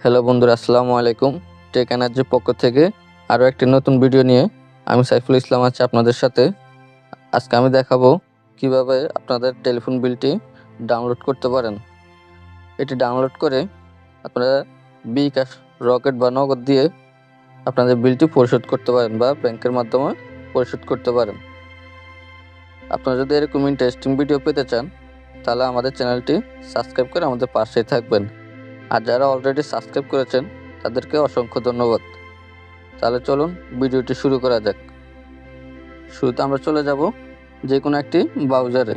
Hello বন্ধুরা, আসসালামু আলাইকুম। টেক এনার্জির পক্ষ থেকে আরও একটি নতুন ভিডিও নিয়ে আমি সাইফুল ইসলাম আছি আপনাদের সাথে। আজকে আমি দেখাবো কিভাবে আপনাদের টেলিফোন বিলটি ডাউনলোড করতে পারেন। এটি ডাউনলোড করে আপনারা বিকাশ, রকেট বা নগদ দিয়ে আপনাদের বিলটি পরিশোধ করতে পারেন বা ব্যাংকের মাধ্যমে পরিশোধ করতে পারেন। আপনারা যদি এরকম ইন্টারেস্টিং ভিডিও পেতে চান তাহলে আমাদের চ্যানেলটি সাবস্ক্রাইব করে আমাদের পাশেই থাকবেন। আর যারা অলরেডি সাবস্ক্রাইব করেছেন তাদেরকে অসংখ্য ধন্যবাদ। তাহলে চলুন ভিডিওটি শুরু করা যাক। শুরুতে আমরা চলে যাব যে কোনো একটি ব্রাউজারে।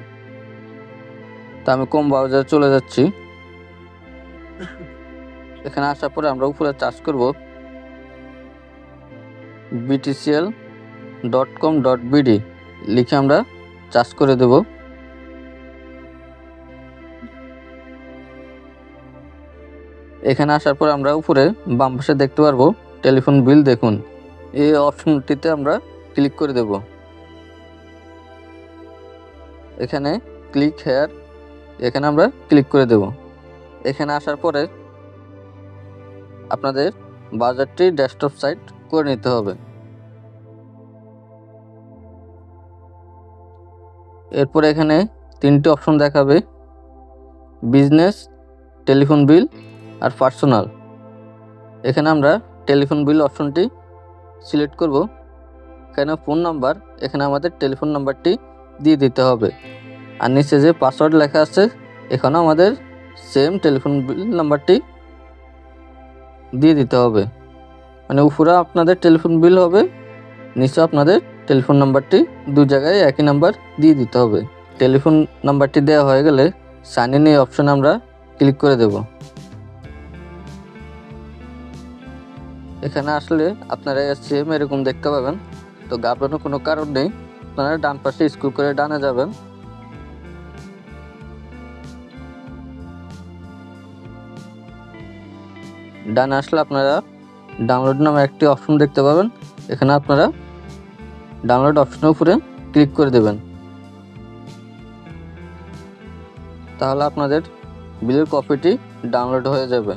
তা আমি কোম ব্রাউজারে চলে যাচ্ছি। এখানে আসার পরে আমরা উপরে সার্চ করব btcl.com.bd লিখে আমরা সার্চ করে দেব। এখানে আসার পর আমরা উপরে বাম পাশে দেখতে পারবো টেলিফোন বিল দেখুন। এই অপশনটিতে আমরা ক্লিক করে দেব। এখানে ক্লিক হেয়ার, এখানে আমরা ক্লিক করে দেব। এখানে আসার পরে আপনাদের ব্রাউজারটি ডেস্কটপ সাইট করে নিতে হবে। এরপর এখানে তিনটি অপশন দেখাবে, বিজনেস, টেলিফোন বিল আর পার্সোনাল। এখানে আমরা টেলিফোন বিল অপশনটি সিলেক্ট করব। এখানে ফোন নাম্বার, এখানে আমাদের টেলিফোন নাম্বারটি দিয়ে দিতে হবে। আর নিচে যে পাসওয়ার্ড লেখা আছে এখানেও আমাদের সেম টেলিফোন বিল নাম্বারটি দিয়ে দিতে হবে। মানে উপরে আপনাদের টেলিফোন বিল হবে, নিচে আপনাদের টেলিফোন নাম্বারটি দু জায়গায় একই নাম্বার দিয়ে দিতে হবে। টেলিফোন নাম্বারটি দেওয়া হয়ে গেলে সাইন ইন এই অপশনে আমরা ক্লিক করে দেব। এখানে আসলে আপনারা সেম এরকম দেখতে পাবেন, তো ঘাবড়ানোর কোনো কারণ নেই। আপনারা ডান পাশে স্ক্রল করে ডানে যাবেন। ডানে আসলে আপনারা ডাউনলোড নামে একটি অপশন দেখতে পাবেন। এখানে আপনারা ডাউনলোড অপশনের উপরে ক্লিক করে দেবেন। তাহলে আপনাদের বিলের কপিটি ডাউনলোড হয়ে যাবে।